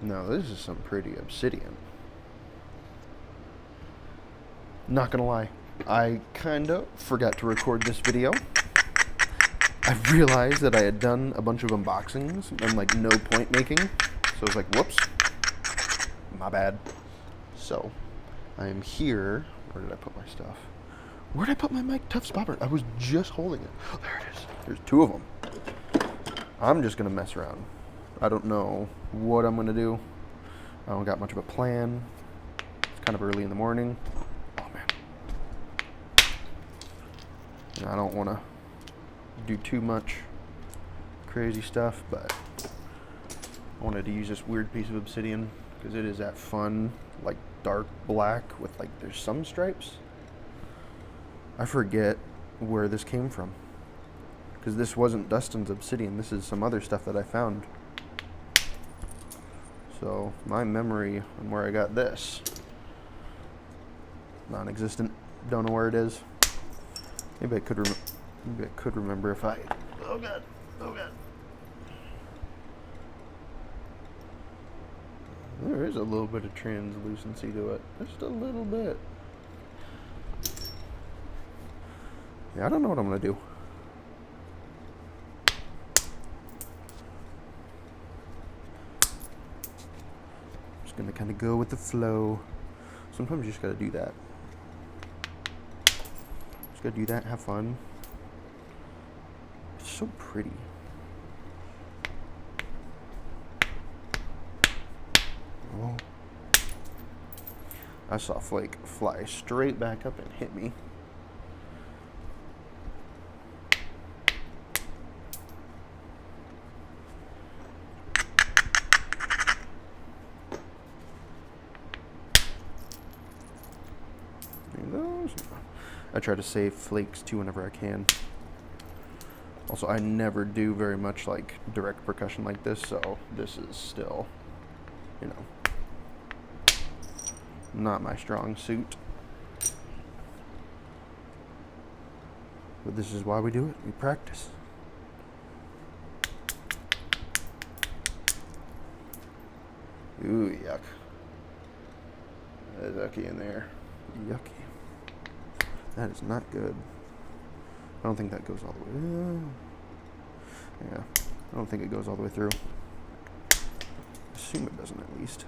Now this is some pretty obsidian. Not gonna lie, I kinda forgot to record this video. I realized that I had done a bunch of unboxings and like no point making, so I was like, whoops, my bad. So I am here. Where did I put my stuff? Where did I put my Mike Tufts bobber? I was just holding it. Oh, there it is. There's two of them. I'm just gonna mess around. I don't know what I'm gonna do. I don't got much of a plan. It's kind of early in the morning. Oh man. And I don't want to do too much crazy stuff, but I wanted to use this weird piece of obsidian because it is that fun, like dark black with like there's some stripes. I forget where this came from because this wasn't Dustin's obsidian. This is some other stuff that I found. So my memory on where I got this, non-existent. Don't know where it is. Maybe I could remember if I. Oh god! Oh god! There is a little bit of translucency to it. Just a little bit. Yeah, I don't know what I'm gonna do. Just gonna kind of go with the flow. Sometimes you just gotta do that. Just gotta do that, have fun. It's so pretty. Oh. I saw a flake fly straight back up and hit me. I try to save flakes too whenever I can. Also, I never do very much like direct percussion like this, so this is still, you know, not my strong suit. But this is why we do it. We practice. Ooh, yuck. There's yucky in there. Yucky. That is not good. I don't think that goes all the way. Yeah, I don't think it goes all the way through. Assume it doesn't, at least.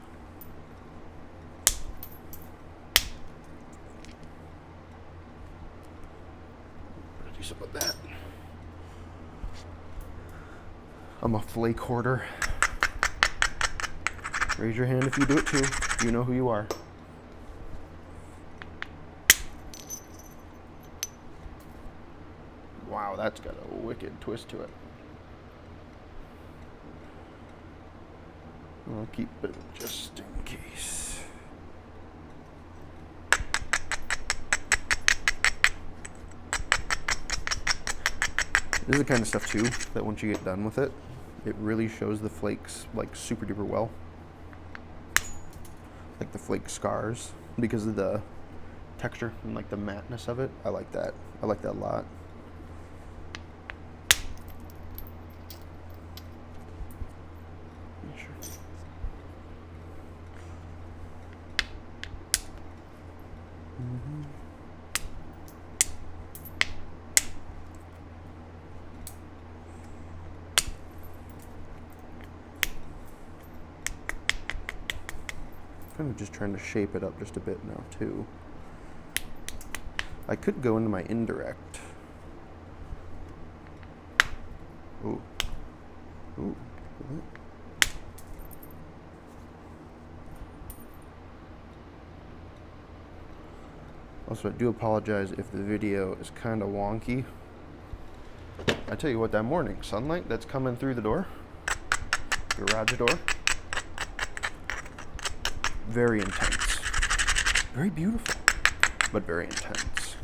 Do something with that. I'm a flake hoarder. Raise your hand if you do it too. You know who you are. Wow, that's got a wicked twist to it. I'll keep it just in case. This is the kind of stuff too that once you get done with it, it really shows the flakes like super duper well. Like the flake scars because of the texture and like the matteness of it. I like that. I like that a lot. Kind of just trying to shape it up just a bit now too. I could go into my indirect. Ooh. Ooh. Also, I do apologize if the video is kind of wonky. I tell you what, that morning sunlight that's coming through the door, garage door, very intense. Very beautiful, but very intense.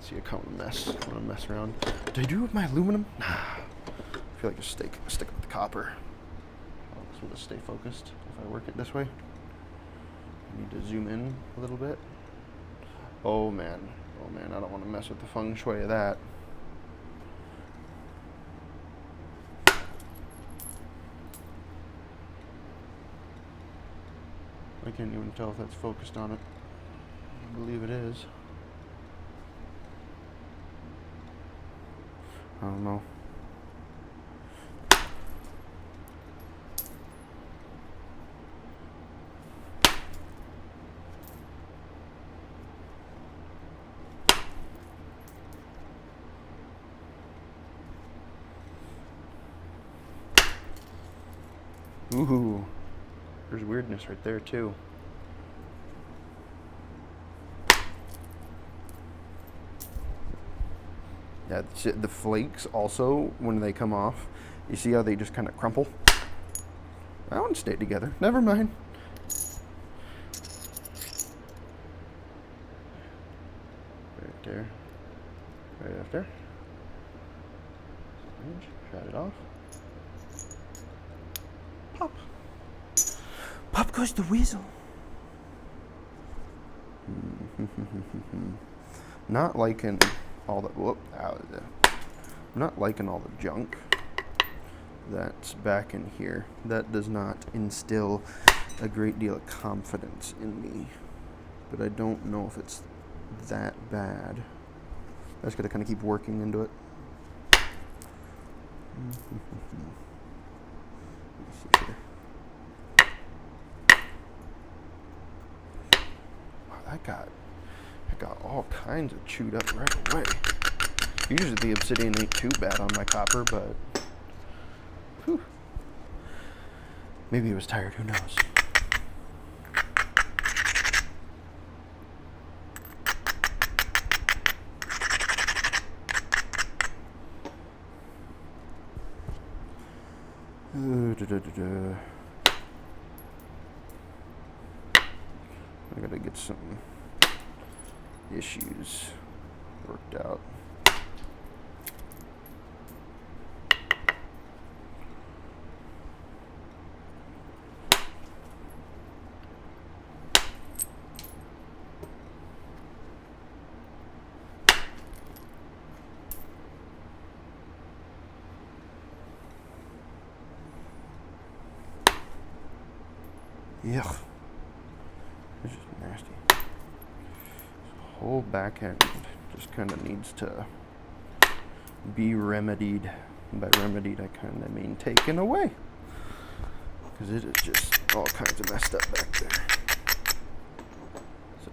See, I kind of mess. I want to mess around. Did I do it with my aluminum? Nah. I feel like just stick with the copper. This will just stay focused if I work it this way. I need to zoom in a little bit. Oh man, I don't want to mess with the feng shui of that. can't even tell if that's focused on it. I believe it is. I don't know. Ooh, there's weirdness right there too. Yeah, the flakes also, when they come off, you see how they just kind of crumple? That one stayed together. Never mind. Right there. Right after. Shut it off. Pop. Pop goes the weasel. Not liking all the not liking all the junk that's back in here. That does not instill a great deal of confidence in me. But I don't know if it's that bad. I just gotta kind of keep working into it. Let's see here. Wow, that got all kinds of chewed up right away. Usually the Obsidian ain't too bad on my copper, but whew. Maybe it was tired, who knows. I gotta get some issues worked out. Yuck. It's just nasty. This whole back end just kind of needs to be remedied. And by remedied, I kind of mean taken away. Because it is just all kinds of messed up back there. So,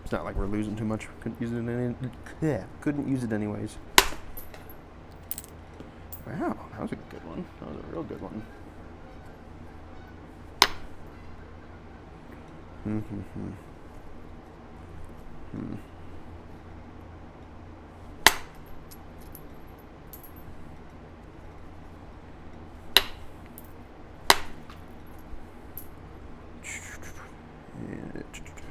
it's not like we're losing too much. Couldn't use it anyways. Wow, that was a good one. That was a real good one.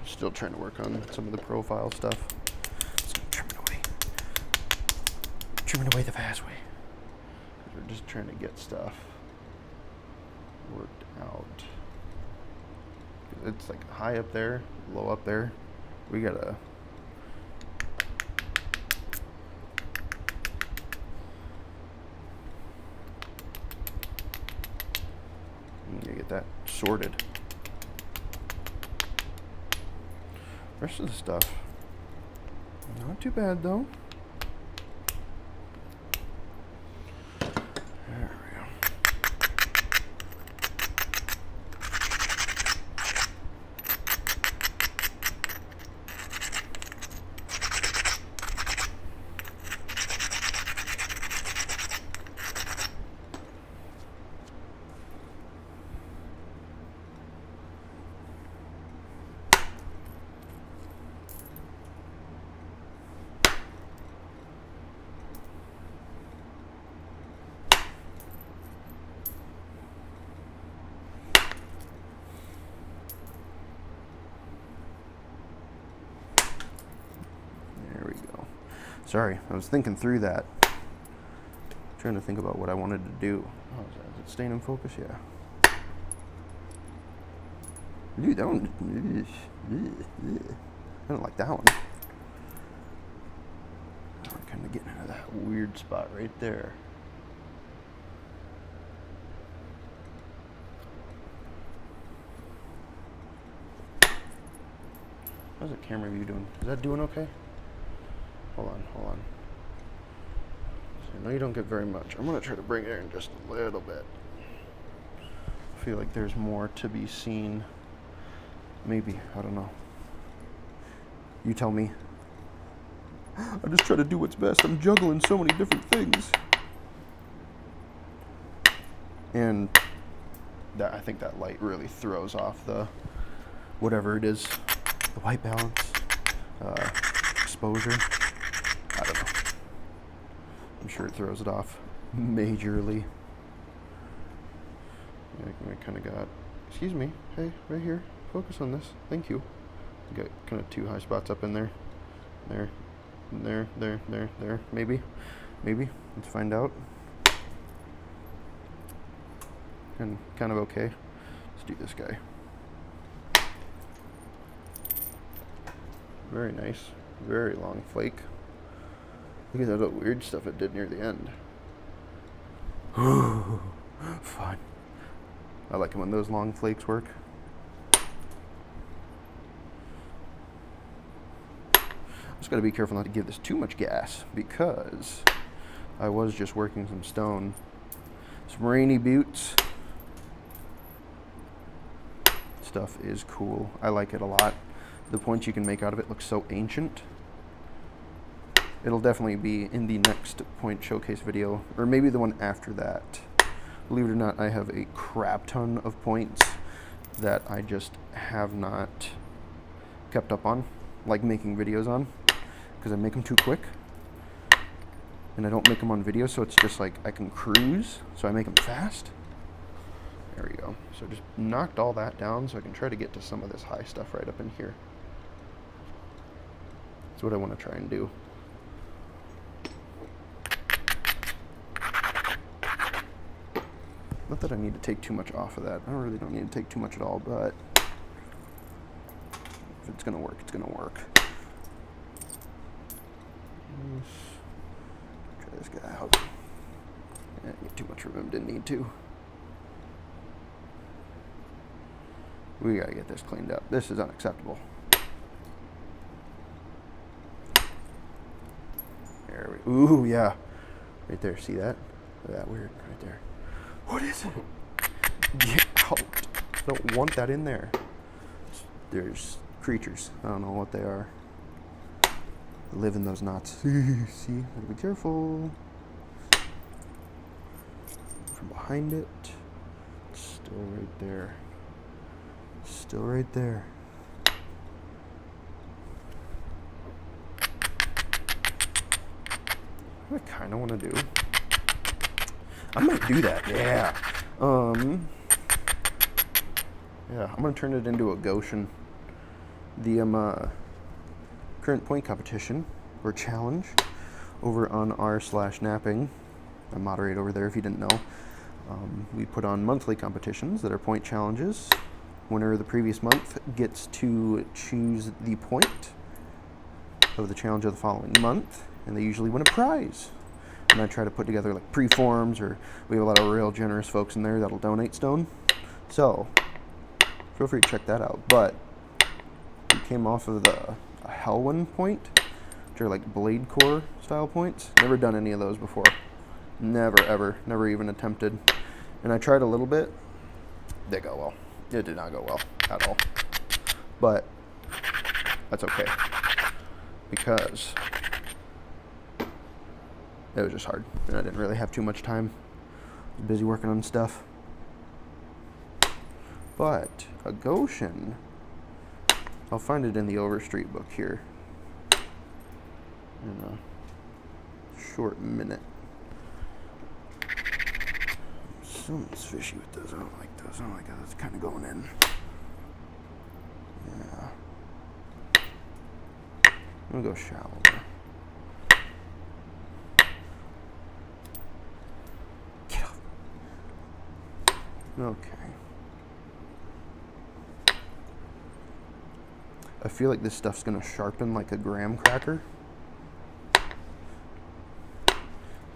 Still trying to work on some of the profile stuff. Just trimming away the fast way. We're just trying to get stuff worked out. It's like high up there, low up there. We gotta get that sorted. Rest of the stuff, not too bad though. There we go. Sorry, I was thinking through that. Trying to think about what I wanted to do. Oh, is it staying in focus? Yeah. Dude, that one. I don't like that one. I'm kind of getting into that weird spot right there. How's the camera view doing? Is that doing okay? Hold on. So I know you don't get very much. I'm gonna try to bring it in just a little bit. I feel like there's more to be seen. Maybe, I don't know. You tell me. I just try to do what's best. I'm juggling so many different things. And I think that light really throws off the, whatever it is, the white balance, exposure. I don't know. I'm sure it throws it off majorly. I kind of got, excuse me, hey, right here, focus on this, thank you. Got kind of 2 high spots up in there. There, maybe, let's find out. And kind of okay. Let's do this guy. Very nice, very long flake. Look at that little weird stuff it did near the end. Fun. I like it when those long flakes work. Just gotta be careful not to give this too much gas because I was just working some stone. Some rainy boots. Stuff is cool. I like it a lot. The points you can make out of it look so ancient. It'll definitely be in the next point showcase video, or maybe the one after that. Believe it or not, I have a crap ton of points that I just have not kept up on, like making videos on, because I make them too quick. And I don't make them on video, so it's just like I can cruise, so I make them fast. There we go. So just knocked all that down so I can try to get to some of this high stuff right up in here. That's what I want to try and do. Not that I need to take too much off of that. I really don't need to take too much at all, but if it's going to work, it's going to work. Try this guy out. I didn't get too much from him, didn't need to. We gotta get this cleaned up. This is unacceptable. There we, ooh, yeah. Right there, see that? Look at that weird, right there. What is it? Get out. I don't want that in there. There's creatures. I don't know what they are. They live in those knots. See? Gotta be careful. From behind it. It's still right there. Still right there. What I kind of want to do. I might do that. Yeah. Yeah. I'm gonna turn it into a Goshen. The current point competition or challenge over on r/napping. I moderate over there if you didn't know. We put on monthly competitions that are point challenges. Winner of the previous month gets to choose the point of the challenge of the following month, and they usually win a prize. And I try to put together like preforms, or we have a lot of real generous folks in there that'll donate stone. So feel free to check that out. But we came off of the Helwyn point, which are like blade core style points. Never done any of those before. Never ever, never even attempted. And I tried a little bit. They go well. It did not go well at all. But that's okay, because it was just hard, and I didn't really have too much time. I was busy working on stuff. But a Goshen, I'll find it in the Overstreet book here in a short minute. Something's fishy with those. I don't like those. I don't like how that's kind of going in. Yeah. I'm gonna go shallower. Get off. Okay. I feel like this stuff's gonna sharpen like a graham cracker.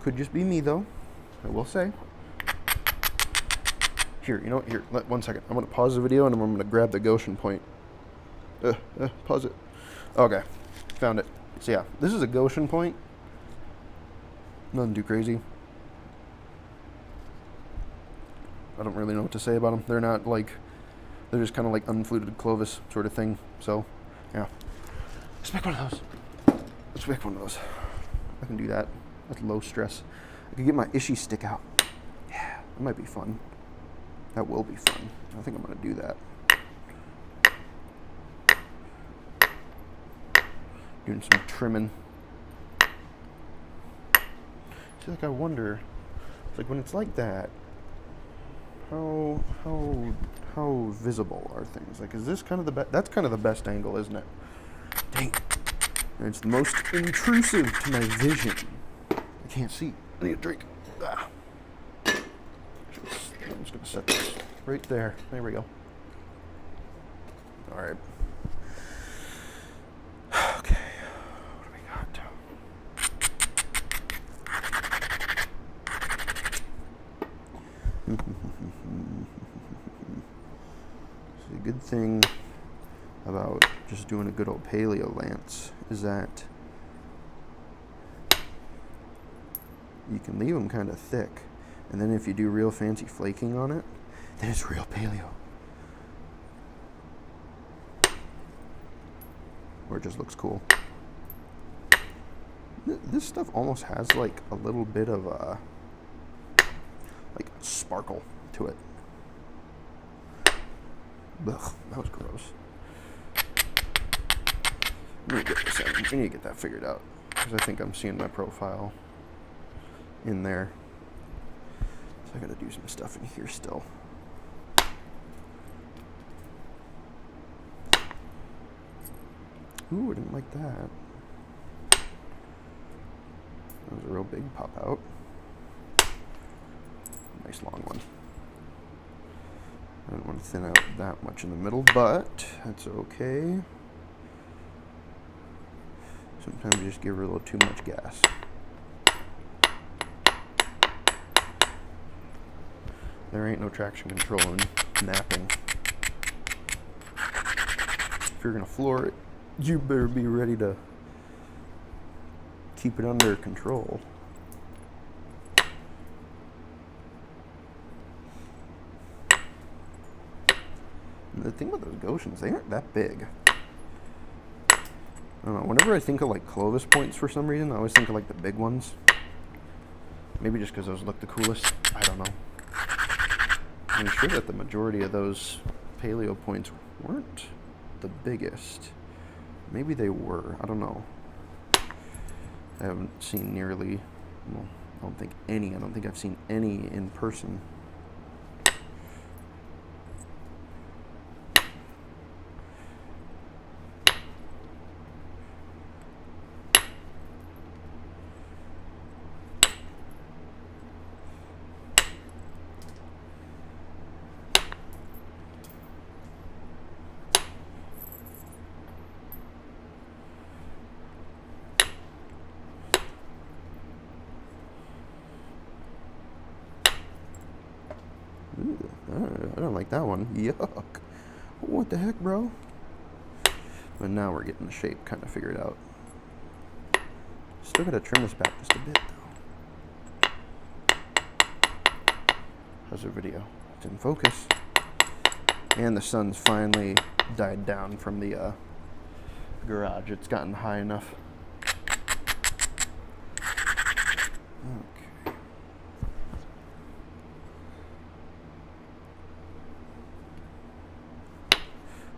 Could just be me though, I will say. Here, you know what? Here, 1 second. I'm gonna pause the video and I'm gonna grab the Goshen point. Pause it. Okay, found it. So yeah, this is a Goshen point. Nothing too crazy. I don't really know what to say about them. They're not like, they're just kind of like unfluted Clovis sort of thing. So, yeah. Let's make one of those. Let's make one of those. I can do that. That's low stress. I can get my Ishi stick out. Yeah, that might be fun. That will be fun. I think I'm going to do that. Doing some trimming. See, like I wonder, it's like when it's like that, how visible are things? Like, is this kind of the best? That's kind of the best angle, isn't it? Dang. And it's the most intrusive to my vision. I can't see. I need a drink. Ah. I'm just gonna set this right there. There we go. All right. Okay. What do we got? So the good thing about just doing a good old paleo lance is that you can leave them kind of thick, and then if you do real fancy flaking on it, then it's real paleo. Or it just looks cool. This stuff almost has like a little bit of a like sparkle to it. Ugh, that was gross. I need to get this in. I need to get that figured out, because I think I'm seeing my profile in there. So I gotta do some stuff in here still. Ooh, I didn't like that. That was a real big pop out. Nice long one. I don't want to thin out that much in the middle, but that's okay. Sometimes you just give her a little too much gas. There ain't no traction control in napping. If you're gonna floor it, you better be ready to keep it under control. And the thing about those Goshens, they aren't that big. I don't know, whenever I think of like Clovis points for some reason, I always think of like the big ones. Maybe just because those look the coolest. I don't know. I'm sure that the majority of those paleo points weren't the biggest. Maybe they were. I don't know. I haven't seen nearly, well, I don't think I've seen any in person. Ooh, I don't like that one. Yuck. What the heck, bro? But now we're getting the shape kind of figured out. Still gotta trim this back just a bit, though. How's our video? It's in focus. And the sun's finally died down from the garage. It's gotten high enough. Okay.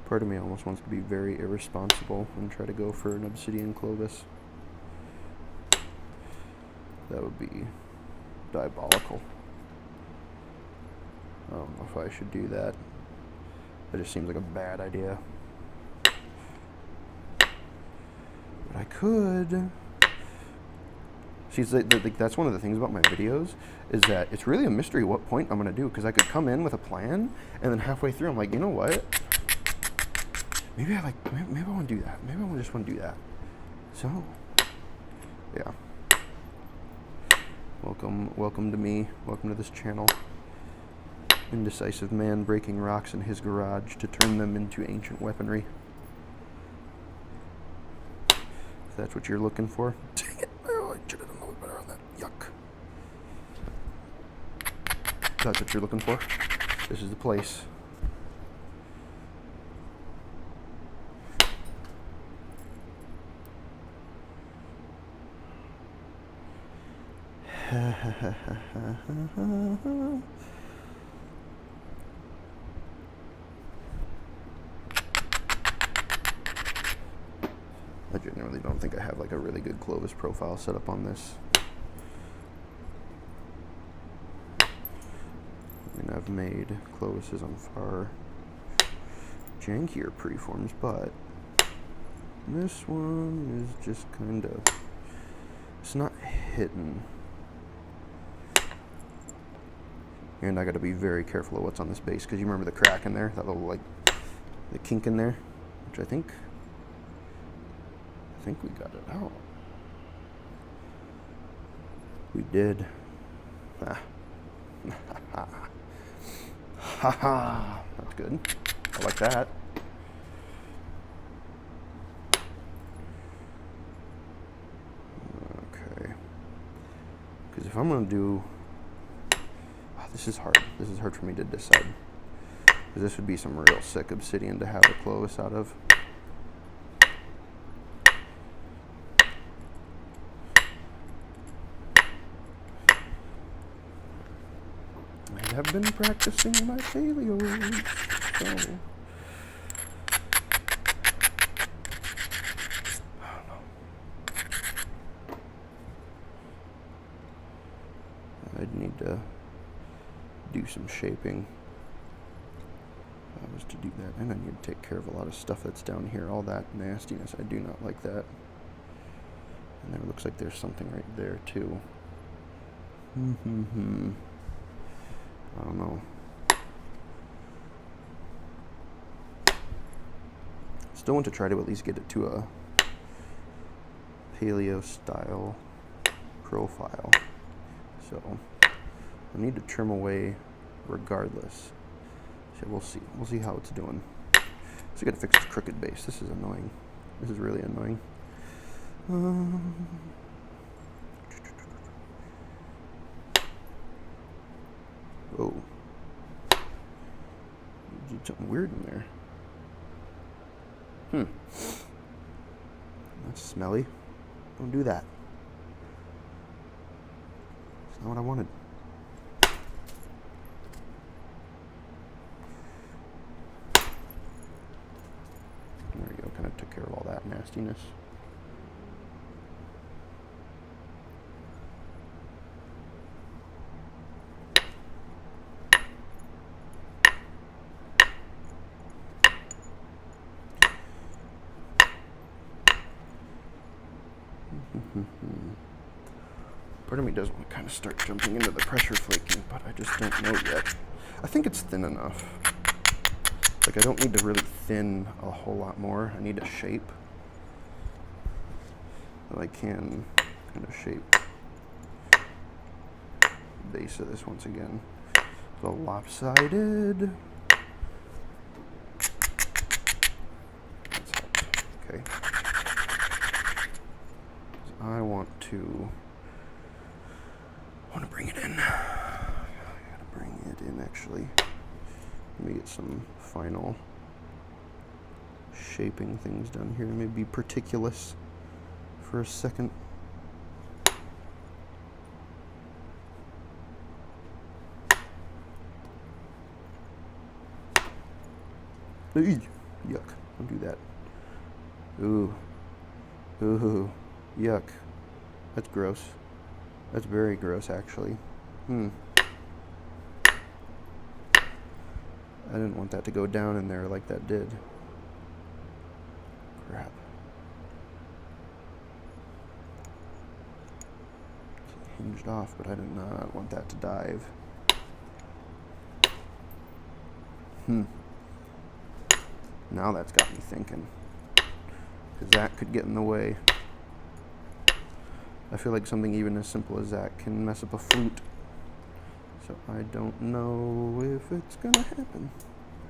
Part of me almost wants to be very irresponsible and try to go for an Obsidian Clovis. That would be diabolical. I don't know if I should do that. That just seems like a bad idea. But I could. See, that's one of the things about my videos, is that it's really a mystery what point I'm going to do, because I could come in with a plan, and then halfway through I'm like, you know what? Maybe I want to do that. Maybe I just want to do that. So, yeah. Welcome to me. Welcome to this channel. Indecisive man breaking rocks in his garage to turn them into ancient weaponry. that's what you're looking for. Dang it! Oh, I should have done a little better on that. Yuck. That's what you're looking for. This is the place. I genuinely don't think I have like a really good Clovis profile set up on this. I mean, I've made Clovises on far jankier preforms, but this one is just kind of, it's not hitting. And I got to be very careful of what's on this base, because you remember the crack in there, that little like the kink in there, which I think we got it out. We did. Ah. Ha ha. That's good. I like that. Okay. Because if I'm going to do... this is hard. This is hard for me to decide. Because this would be some real sick obsidian to have a Clovis out of. I have been practicing my paleos, so... I'd need to do some shaping. If I was to do that, and I need to take care of a lot of stuff that's down here. All that nastiness, I do not like that. And there looks like there's something right there too. I don't know. Still want to try to at least get it to a paleo style profile. So I need to trim away regardless. So we'll see. We'll see how it's doing. So I gotta fix this crooked base. This is annoying. This is really annoying. Oh. Did something weird in there. That's smelly. Don't do that. It's not what I wanted. There we go. Kind of took care of all that nastiness. Part of me does want to kind of start jumping into the pressure flaking, but I just don't know yet. I think it's thin enough. Like, I don't need to really thin a whole lot more. I need a shape that I can kind of shape the base of this once again. It's all lopsided. That's helped. Okay. I want to bring it in. I gotta bring it in actually. Let me get some final shaping things done here. Maybe particulous for a second. Yuck. Don't do that. Ooh. Ooh. Yuck. That's gross. That's very gross, actually. I didn't want that to go down in there like that did. Crap. It's hinged off, but I did not want that to dive. Now that's got me thinking. Because that could get in the way. I feel like something even as simple as that can mess up a flute. So I don't know if it's gonna happen.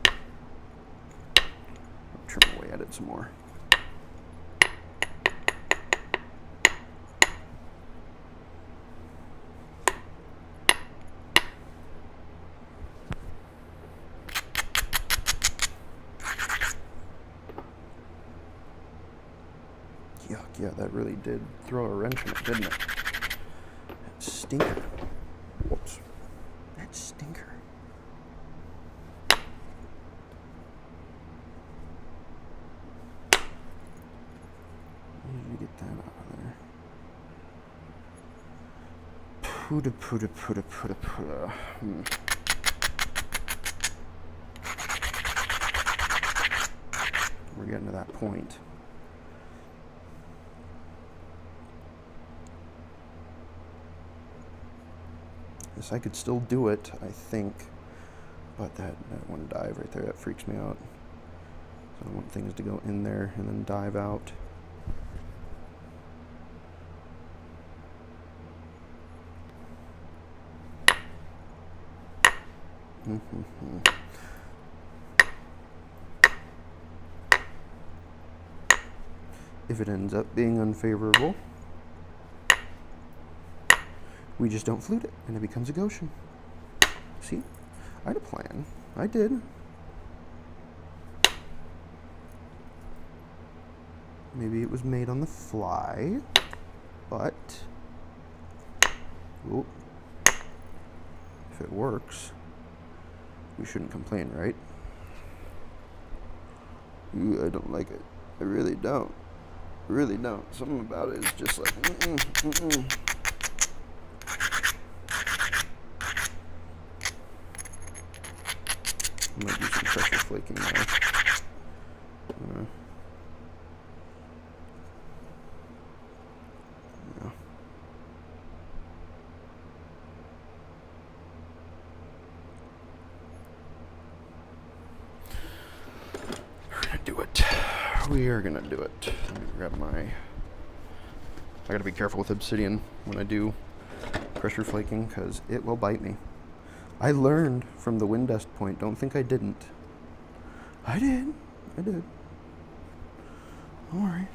I'll trim away at it some more. Yeah, that really did throw a wrench in it, didn't it? That stinker. Whoops. That stinker. How did you get that out of there? Puda. We're getting to that point. Yes, I could still do it, I think. But that one dive right there, that freaks me out. So I don't want things to go in there and then dive out. If it ends up being unfavorable, we just don't flute it, and it becomes a Goshen. See? I had a plan. I did. Maybe it was made on the fly, but if it works, we shouldn't complain, right? Ooh, I don't like it. I really don't. I really don't. Something about it is just like, I might do some pressure flaking now. Yeah. We are gonna do it. Let me grab my... I gotta be careful with Obsidian when I do pressure flaking, because it will bite me. I learned from the wind dust point. Don't think I didn't. I did. Don't worry.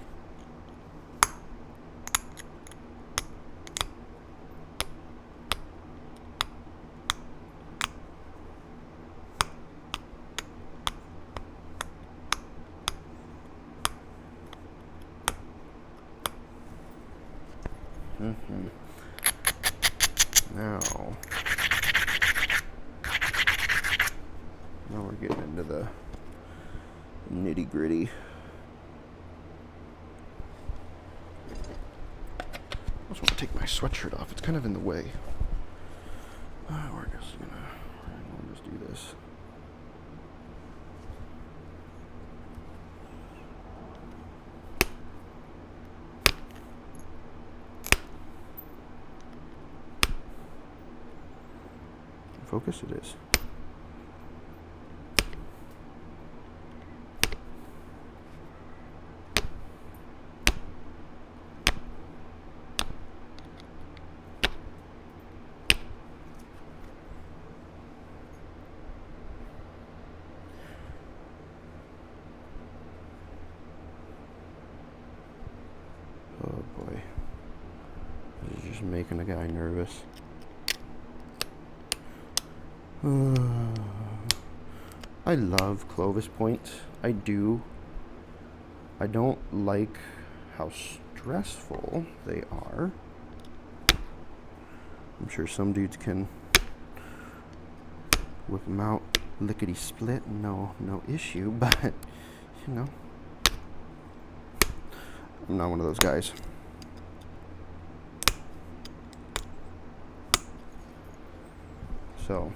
Now we're getting into the nitty gritty. I just want to take my sweatshirt off. It's kind of in the way. We're just do this. Focus it is. Oh boy. This is just making a guy nervous. I love Clovis points. I do. I don't like how stressful they are. I'm sure some dudes can whip them out lickety split, no issue, but you know, I'm not one of those guys. So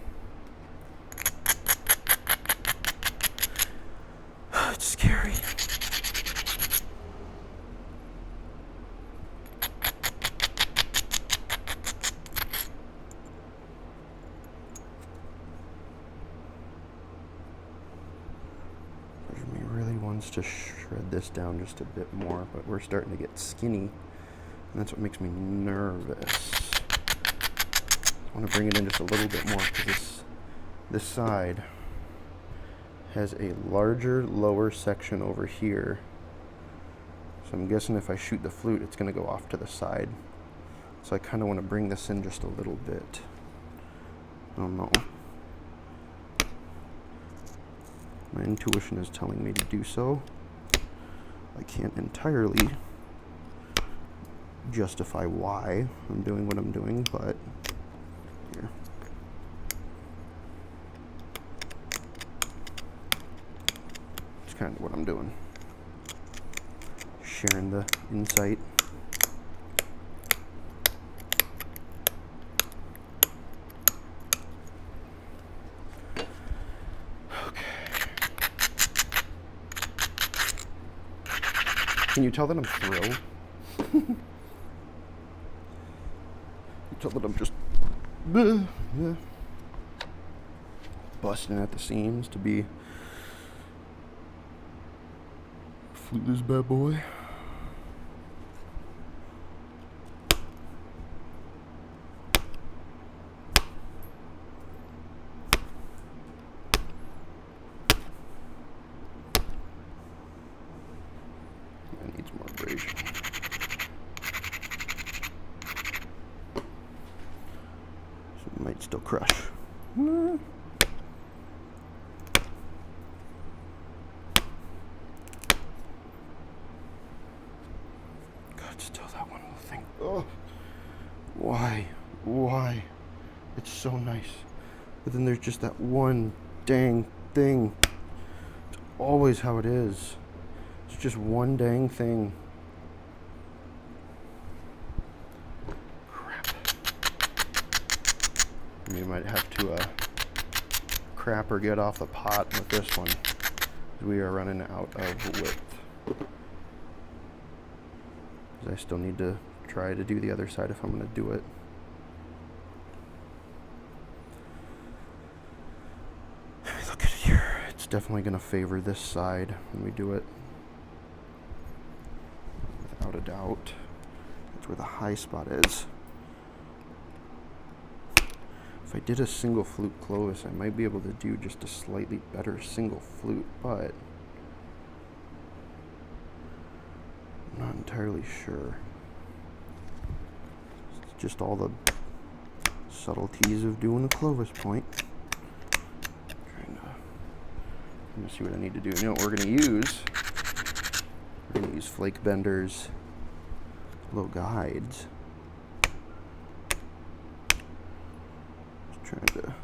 it's scary. Part of me really wants to shred this down just a bit more, but we're starting to get skinny, and that's what makes me nervous. I want to bring it in just a little bit more because this side has a larger lower section over here. So I'm guessing if I shoot the flute, it's going to go off to the side. So I kind of want to bring this in just a little bit. I don't know. My intuition is telling me to do so. I can't entirely justify why I'm doing what I'm doing, but here. It's kind of what I'm doing. Sharing the insight. Can you tell that I'm thrilled? You tell that I'm just busting at the seams to be flute this bad boy. Needs more abrasion. So it might still crush. God, still that one little thing. Oh, why? Why? It's so nice. But then there's just that one dang thing. It's always how it is. It's just one dang thing. Crap. You might have to crap or get off the pot with this one. We are running out of width. I still need to try to do the other side if I'm going to do it. Look at it here. It's definitely going to favor this side when we do it. Without a doubt. That's where the high spot is. If I did a single flute Clovis, I might be able to do just a slightly better single flute, but I'm not entirely sure. It's just all the subtleties of doing a Clovis point. Trying to see what I need to do. You know what we're going to use? We're going to use flake benders, low guides. Just trying to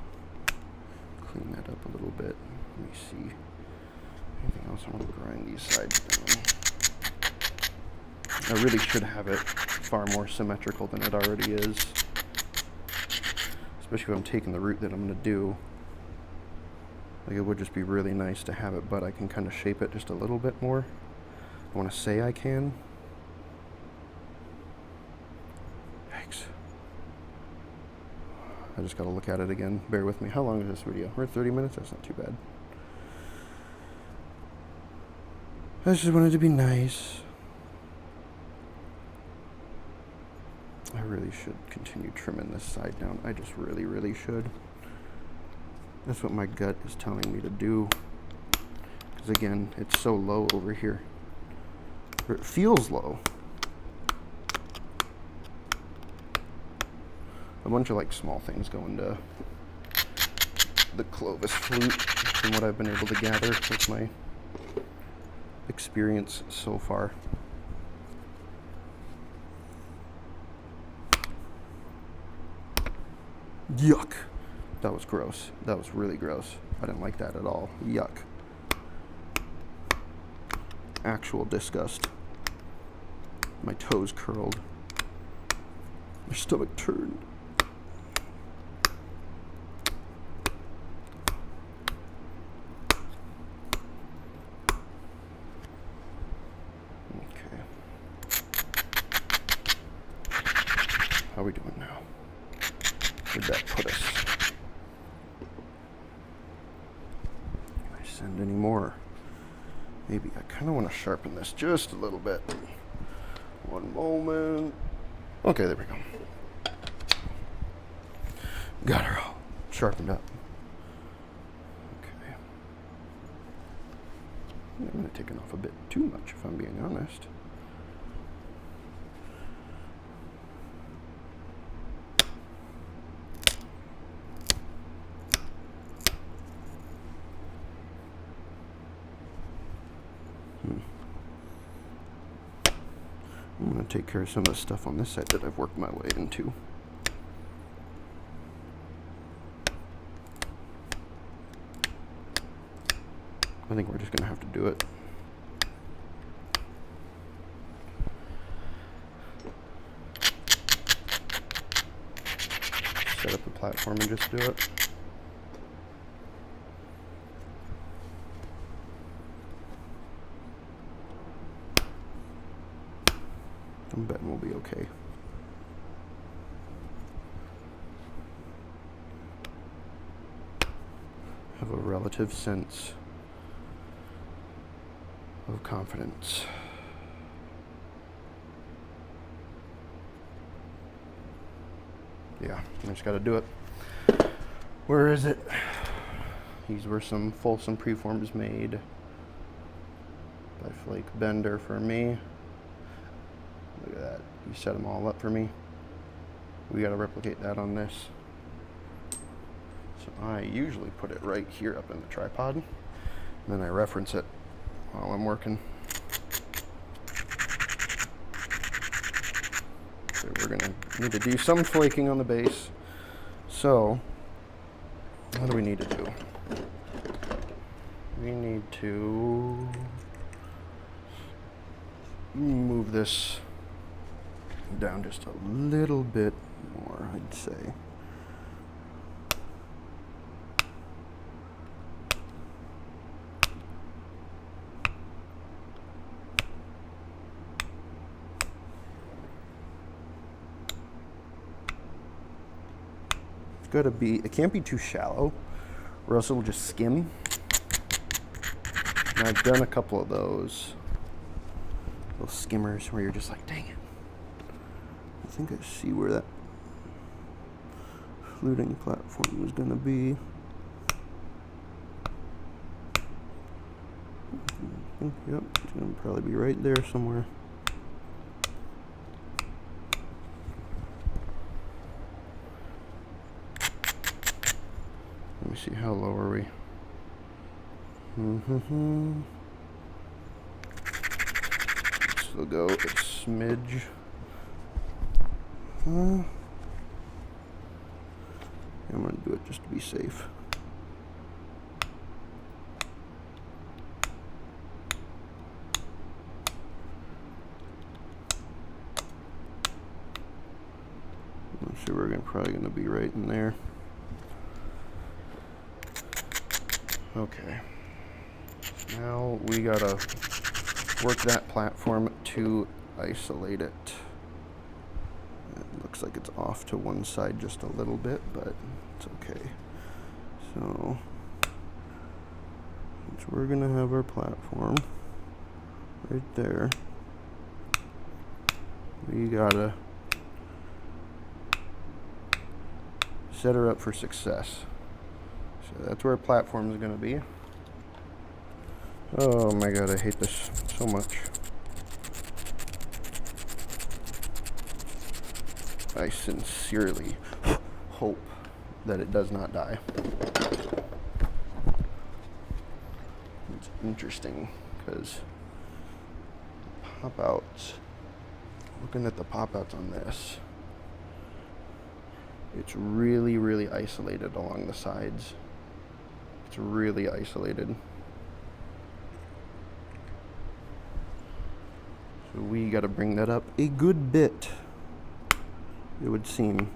clean that up a little bit. Let me see. Anything else? I want to grind these sides down. I really should have it far more symmetrical than it already is. Especially if I'm taking the route that I'm going to do. Like, it would just be really nice to have it, but I can kind of shape it just a little bit more. I want to say I can. Yikes. I just got to look at it again. Bear with me. How long is this video? We're at 30 minutes? That's not too bad. I just wanted to be nice. I really should continue trimming this side down. I just really, really should. That's what my gut is telling me to do. Because again, it's so low over here. Or it feels low. A bunch of like small things go into the Clovis flute from what I've been able to gather with my experience so far. Yuck. That was gross. That was really gross. I didn't like that at all. Yuck. Actual disgust. My toes curled. My stomach turned. Okay. How are we doing now? Where'd that put us? Can I send any more? Maybe. I kind of want to sharpen this just a little bit. One moment. Okay, there we go. Got her all sharpened up. Okay. I'm going to take it off a bit too much, if I'm being honest. I'm going to take care of some of the stuff on this side that I've worked my way into. I think we're just going to have to do it. Set up the platform and just do it. I'm betting we'll be okay. Have a relative sense of confidence. Yeah, I just gotta do it. Where is it? These were some Folsom preforms made by Flake Bender for me. Look at that. You set them all up for me. We gotta replicate that on this. So I usually put it right here up in the tripod, and then I reference it while I'm working. So we're gonna need to do some flaking on the base. So what do we need to do? We need to move this down just a little bit more, I'd say. It can't be too shallow, or else it'll just skim. And I've done a couple of those little skimmers where you're just like, dang it. I think I see where that fluting platform was gonna be. Yep, it's gonna probably be right there somewhere. Let me see, how low are we? Still go a smidge. I'm gonna do it just to be safe. I'm sure we're probably gonna be right in there. Okay. Now we gotta work that platform to isolate it. It looks like it's off to one side just a little bit, but it's okay. So, since we're gonna have our platform right there, we gotta set her up for success. So that's where our platform is gonna be. Oh my god, I hate this so much. I sincerely hope that it does not die. It's interesting because pop-outs, looking at the pop-outs on this, it's really, really isolated along the sides. It's really isolated. So we got to bring that up a good bit, it would seem.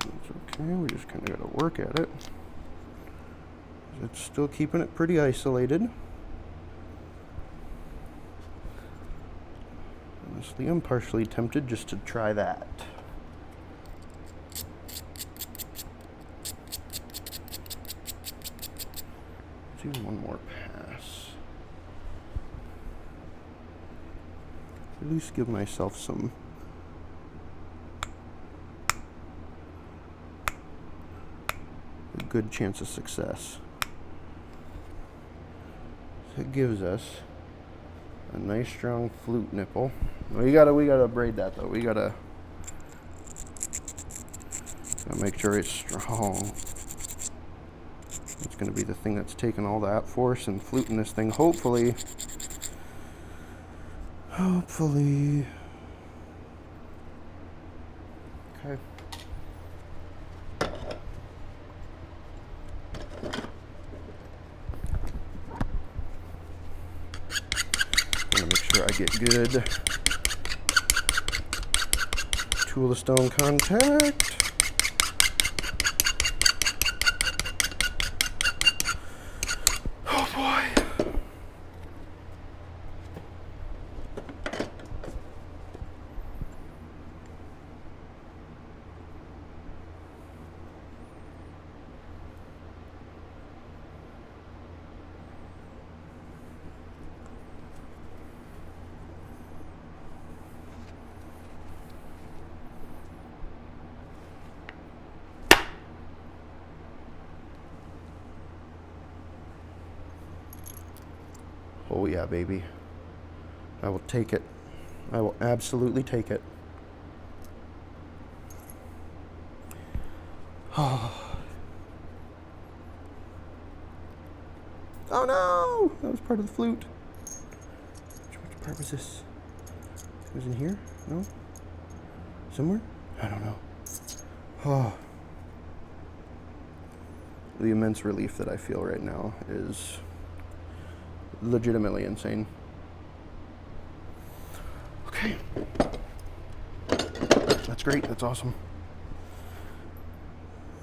That's okay, we just kind of got to work at it. It's still keeping it pretty isolated. Honestly, I'm partially tempted just to try that. Let's do one more pass. At least give myself some a good chance of success. So it gives us a nice strong flute nipple. We gotta braid that though. We gotta Gotta make sure it's strong. It's gonna be the thing that's taking all that force and fluting this thing, hopefully. Hopefully. Okay. Wanna make sure I get good tool to stone contact. Oh boy. Oh yeah, baby. I will take it. I will absolutely take it. Oh no! That was part of the flute. Which part was this? It was in here? No? Somewhere? I don't know. Oh. The immense relief that I feel right now is legitimately insane. Okay. That's great. That's awesome.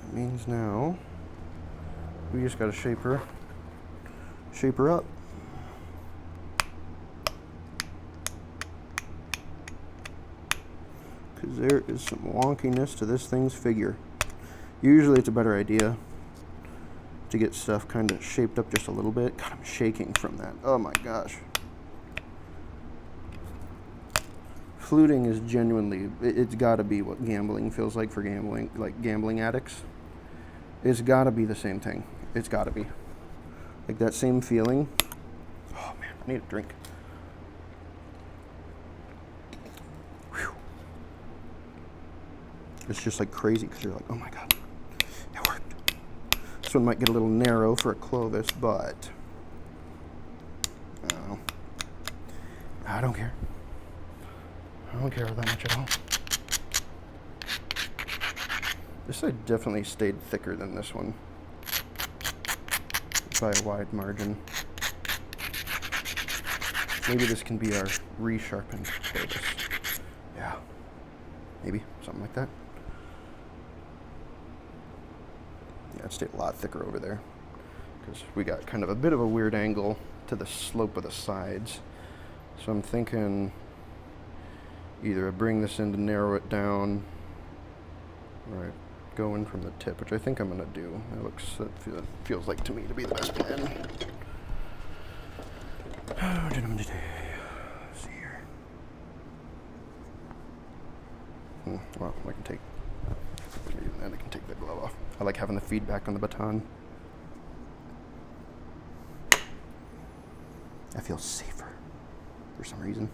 That means now we just gotta shape her up. Because there is some wonkiness to this thing's figure. Usually it's a better idea to get stuff kind of shaped up just a little bit. God, I'm shaking from that. Oh my gosh. Fluting is genuinely, it's gotta be what gambling feels like for gambling addicts. It's gotta be the same thing. It's gotta be. Like that same feeling. Oh man, I need a drink. Whew. It's just like crazy because you're like, oh my god, it worked. This one might get a little narrow for a Clovis, but I don't care. I don't care that much at all. This side definitely stayed thicker than this one by a wide margin. Maybe this can be our resharpened Clovis. Yeah, maybe something like that. Yeah, it stayed a lot thicker over there because we got kind of a bit of a weird angle to the slope of the sides. So I'm thinking either I bring this in to narrow it down, or I go in from the tip, which I think I'm gonna do. That feels like to me to be the best plan. Oh, gentlemen, today. Let's see here. Well, I can take. And I can take the glove off. I like having the feedback on the baton. I feel safer for some reason.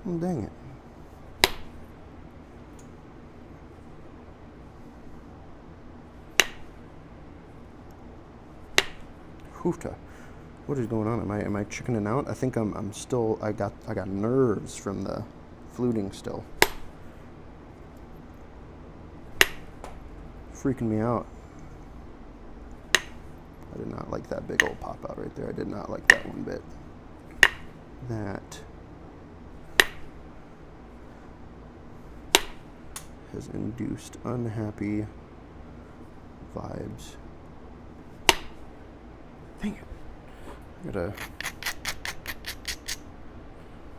Oh, dang it. Hoofta. What is going on? Am I chickening out? I think I'm still, I got nerves from the fluting still. Freaking me out. I did not like that big old pop out right there. I did not like that one bit. That has induced unhappy vibes. Dang it. I don't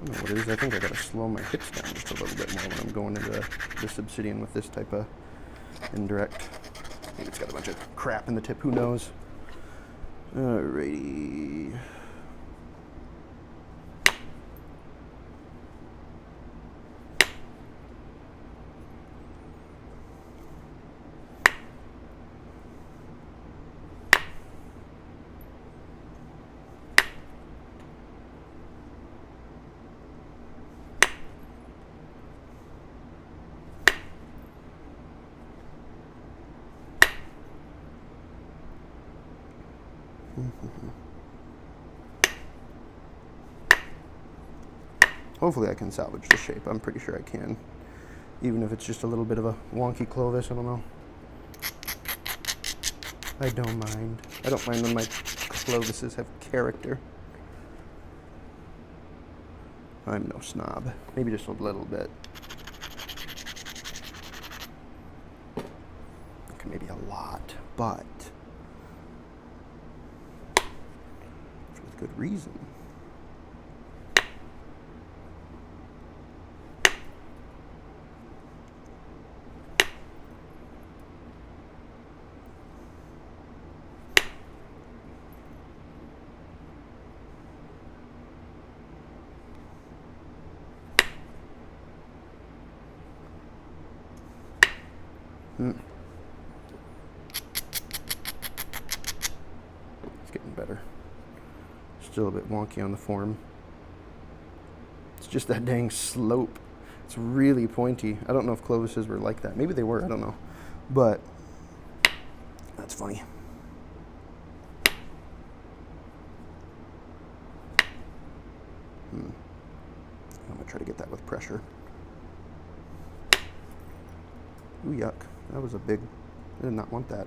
know what it is. I think I gotta slow my hits down just a little bit more when I'm going into this Obsidian with this type of indirect. Maybe it's got a bunch of crap in the tip, who knows? Alrighty. Hopefully I can salvage the shape. I'm pretty sure I can. Even if it's just a little bit of a wonky Clovis, I don't know. I don't mind. I don't mind when my Clovises have character. I'm no snob. Maybe just a little bit. Okay, maybe a lot, but with good reason. It's getting better. Still a bit wonky on the form. It's just that dang slope. It's really pointy. I don't know if Clovises were like that. Maybe they were, I don't know. But that's funny. I'm gonna try to get that with pressure. Ooh, yuck. That was a big, I did not want that.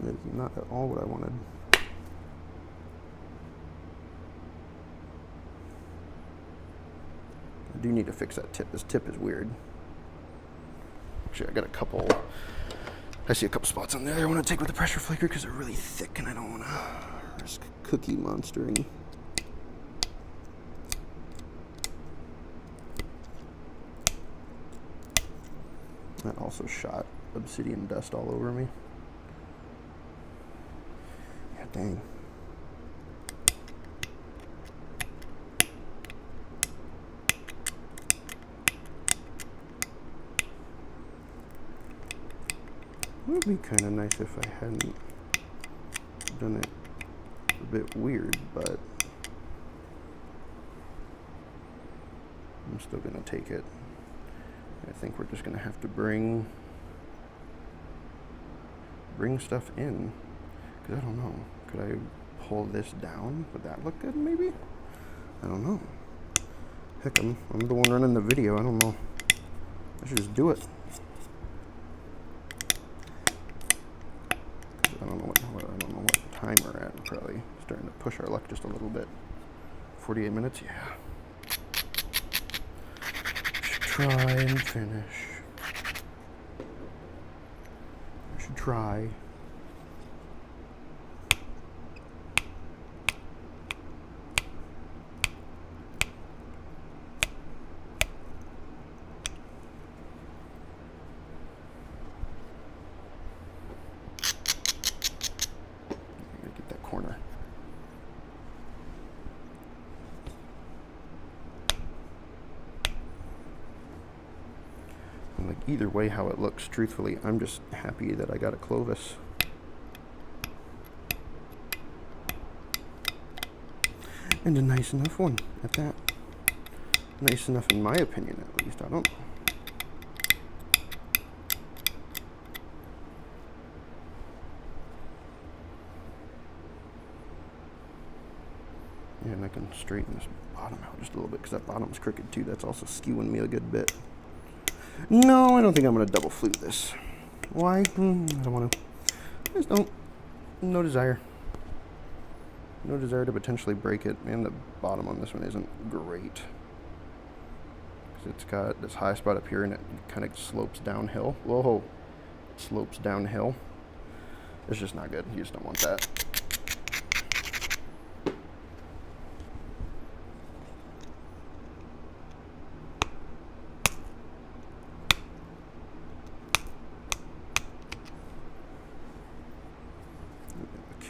That is not at all what I wanted. I do need to fix that tip. This tip is weird. Actually, I got a couple, I see a couple spots on there I want to take with the pressure flaker because they're really thick and I don't want to risk cookie monstering. That also shot obsidian dust all over me. Yeah, dang. It would be kind of nice if I hadn't done it a bit weird, but I'm still going to take it. I think we're just going to have to bring stuff in, because I don't know. Could I pull this down? Would that look good, maybe? I don't know. Heck, I'm the one running the video. I don't know. I should just do it. I don't know what time we're at. We're probably starting to push our luck just a little bit. 48 minutes, yeah. Try and finish. I should try. Get that corner. Like either way how it looks, truthfully, I'm just happy that I got a Clovis. And a nice enough one at that. Nice enough in my opinion, at least. I don't know. Yeah, and I can straighten this bottom out just a little bit because that bottom's crooked too. That's also skewing me a good bit. No, I don't think I'm going to double flute this. Why? I don't want to. I just don't. No desire. No desire to potentially break it. And the bottom on this one isn't great. Because it's got this high spot up here and it kind of slopes downhill. Whoa. It slopes downhill. It's just not good. You just don't want that.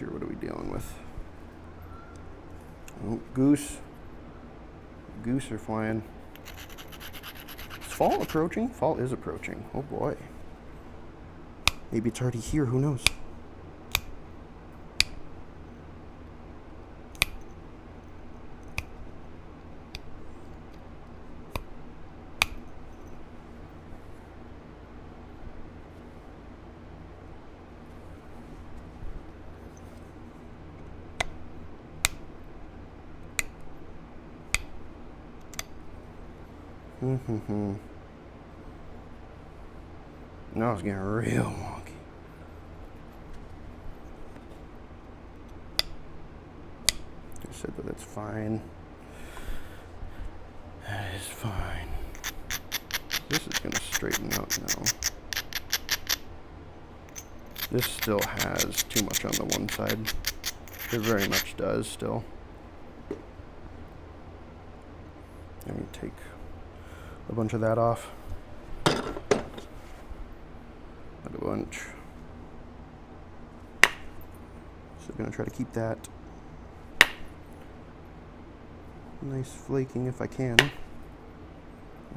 What are we dealing with? Oh, goose. Goose are flying. Is fall approaching? Fall is approaching. Oh boy. Maybe it's already here, who knows? Now it's getting real wonky. I said that that's fine. That is fine. This is going to straighten out now. This still has too much on the one side. It very much does still. Let me take a bunch of that off. Not a bunch. So I'm going to try to keep that nice flaking if I can. I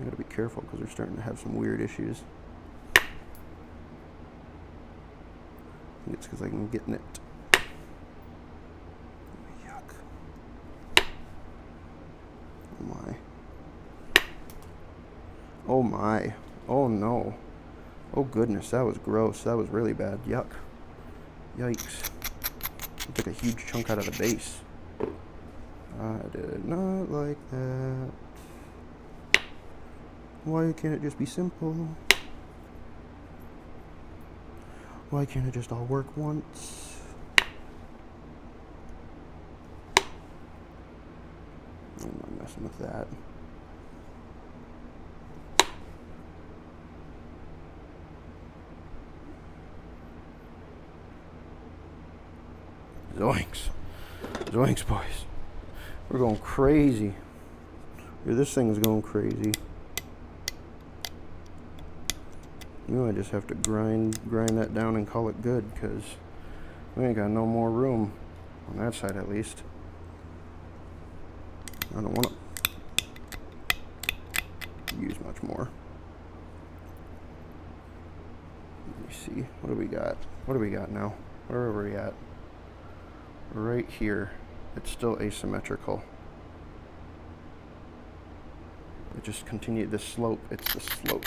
gotta be careful because they're starting to have some weird issues. I think it's because I'm getting it. Yuck. Oh my. Oh my. Oh no. Oh goodness, that was gross. That was really bad. Yuck. Yikes. I took a huge chunk out of the base. I did not like that. Why can't it just be simple? Why can't it just all work once? I'm not messing with that. Zoinks. Zoinks, boys. We're going crazy. This thing is going crazy. You know, I just have to grind that down and call it good, because we ain't got no more room on that side, at least. I don't want to use much more. Let me see. What do we got? What do we got now? Where are we at? Right here. It's still asymmetrical. It just continued this slope. It's the slope.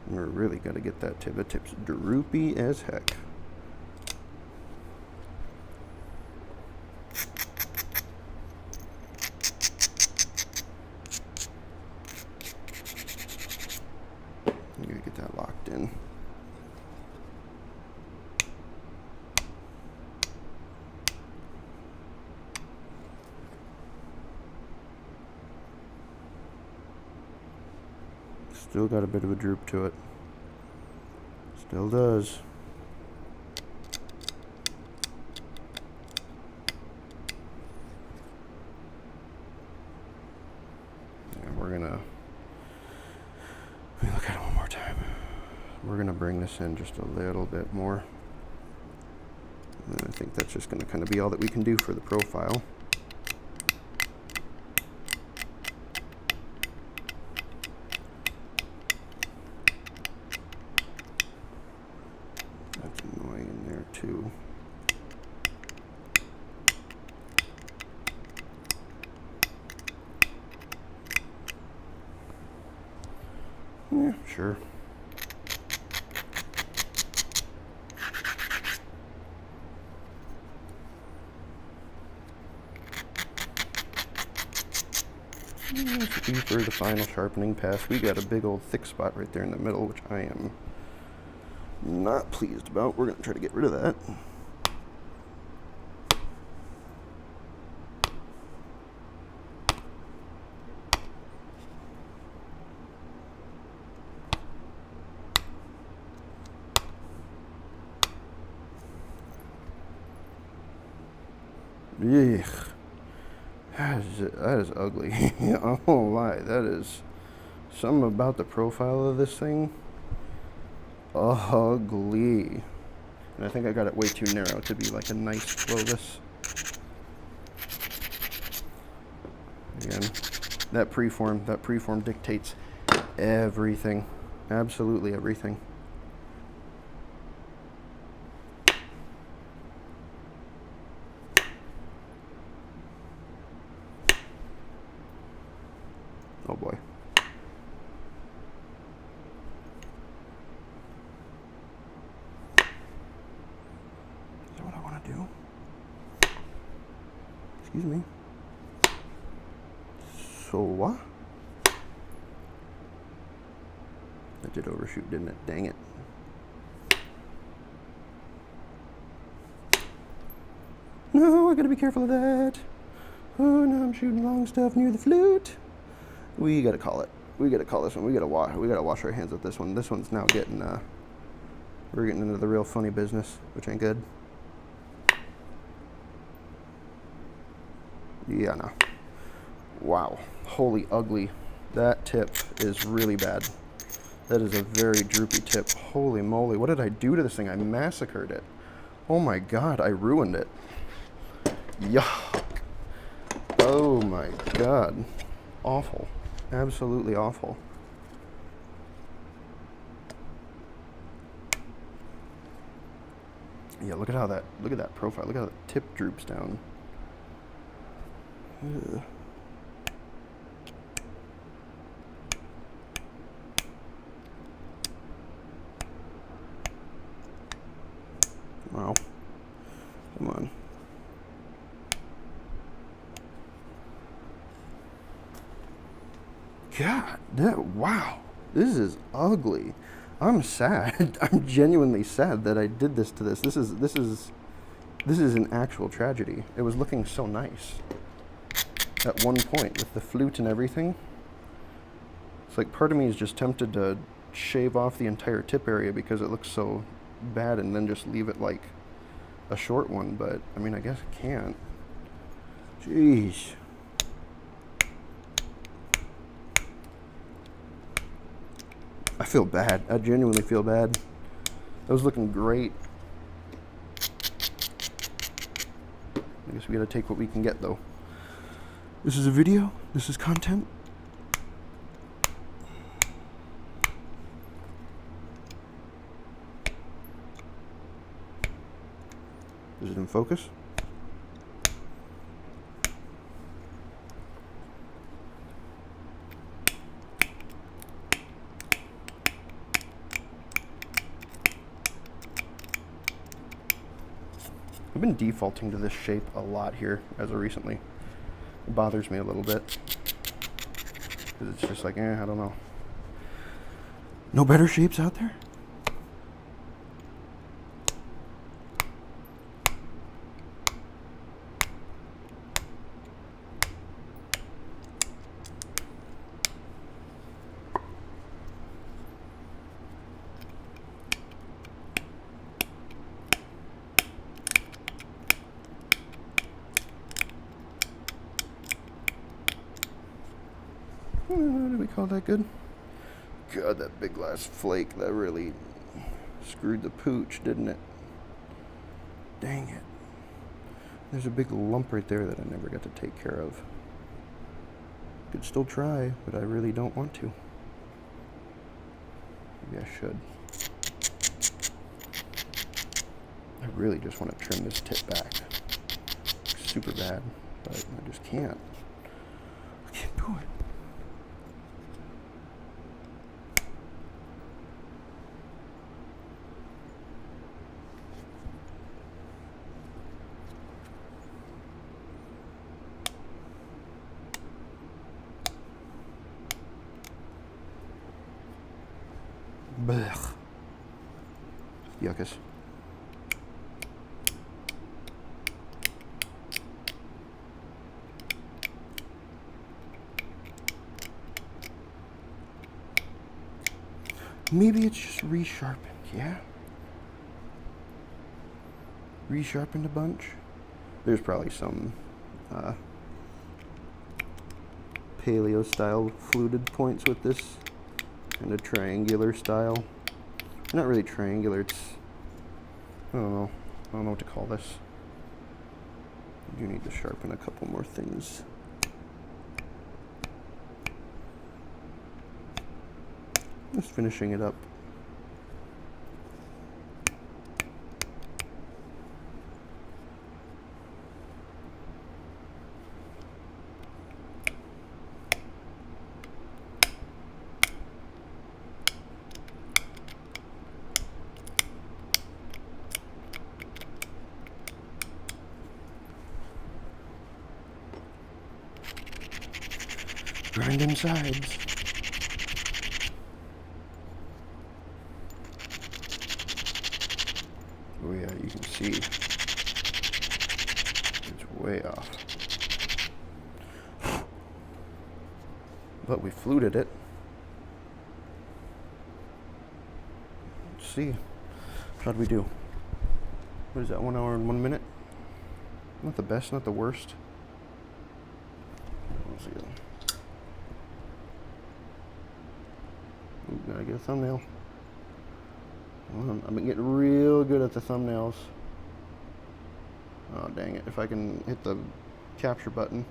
We're really got to get that tip. The tip's droopy as heck. I'm going to get that locked in. Still got a bit of a droop to it. Still does. And we're gonna, let me look at it one more time. We're gonna bring this in just a little bit more. And I think that's just gonna kind of be all that we can do for the profile. Too. Yeah, sure. This will be for the final sharpening pass. We got a big old thick spot right there in the middle, which I am not pleased about. We're going to try to get rid of that. Yuck. That is ugly. I won't lie. That is something about the profile of this thing. Ugly. And I think I got it way too narrow to be like a nice Clovis. Again, that preform dictates everything. Absolutely everything. do. Excuse me. So what? That did overshoot, didn't it? Dang it. No, I gotta be careful of that. Oh, no, I'm shooting long stuff near the flute. We gotta call it. We gotta call this one. We gotta wash our hands with this one. This one's now getting, we're getting into the real funny business, which ain't good. Yeah, no. Wow. Holy ugly. That tip is really bad. That is a very droopy tip. Holy moly. What did I do to this thing? I massacred it. Oh my god, I ruined it. Yuck. Oh my god. Awful. Absolutely awful. Yeah, look at that profile. Look how the tip droops down. Ugh. Wow. Come on. God, wow. This is ugly. I'm sad. I'm genuinely sad that I did this to this. This is an actual tragedy. It was looking so nice at one point with the flute and everything. It's like part of me is just tempted to shave off the entire tip area because it looks so bad and then just leave it like a short one, but I mean, I guess I can't. Jeez. I feel bad. I genuinely feel bad. That was looking great. I guess we gotta take what we can get, though. This is a video. This is content. Is it in focus? I've been defaulting to this shape a lot here as of recently. It bothers me a little bit. Because it's just like, I don't know. No better shapes out there? Did we call that good? God, that big last flake, that really screwed the pooch, didn't it? Dang it. There's a big lump right there that I never got to take care of. Could still try, but I really don't want to. Maybe I should. I really just want to trim this tip back. Super bad, but I just can't. I can't do it. Blech. Yuckus. Maybe it's just resharpened, yeah? Resharpened a bunch. There's probably some paleo style fluted points with this. And a triangular style. Not really triangular, it's, I don't know what to call this. I do need to sharpen a couple more things. Just finishing it up. Grinding sides. Oh yeah, you can see it's way off. But we fluted it. Let's see. How'd we do? What is that, 1 hour and 1 minute? Not the best, not the worst. Let's see. Ooh, gotta get a thumbnail. I've been getting real good at the thumbnails. Oh, dang it. If I can hit the capture button.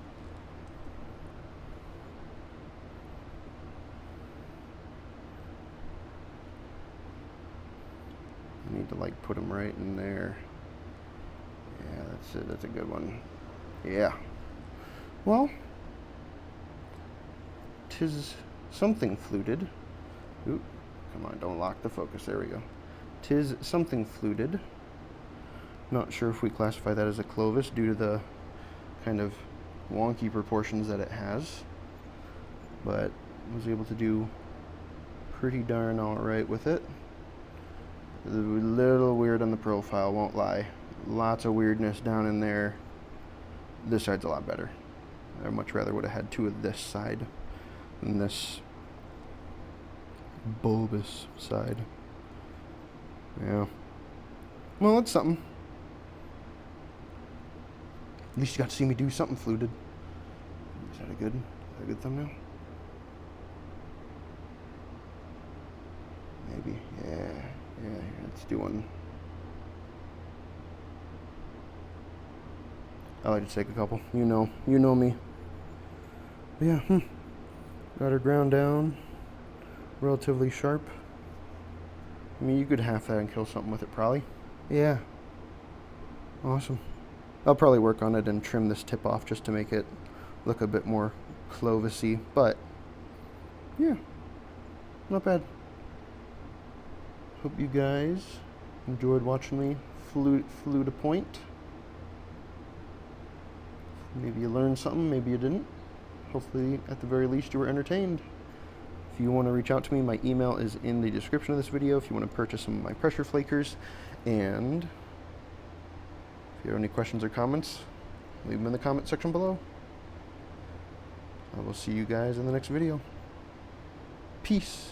I need to like put them right in there. Yeah, that's it. That's a good one. Yeah. Well, 'tis something fluted. Ooh, come on, don't lock the focus. There we go. 'Tis something fluted. Not sure if we classify that as a Clovis due to the kind of wonky proportions that it has, but was able to do pretty darn alright with it. A little weird on the profile, won't lie. Lots of weirdness down in there. This side's a lot better. I much rather would have had two of this side than this bulbous side. Yeah. Well, it's something. At least you got to see me do something fluted. Is that a good thumbnail? Maybe. Yeah. Here, let's do one. I like to take a couple. You know me. But yeah. Got her ground down. Relatively sharp. I mean, you could half that and kill something with it, probably. Yeah. Awesome. I'll probably work on it and trim this tip off just to make it look a bit more Clovis-y, but yeah, not bad. Hope you guys enjoyed watching me flute a point. Maybe you learned something, maybe you didn't. Hopefully, at the very least, you were entertained. If you want to reach out to me, my email is in the description of this video if you want to purchase some of my pressure flakers. And if you have any questions or comments, leave them in the comment section below. I will see you guys in the next video. Peace.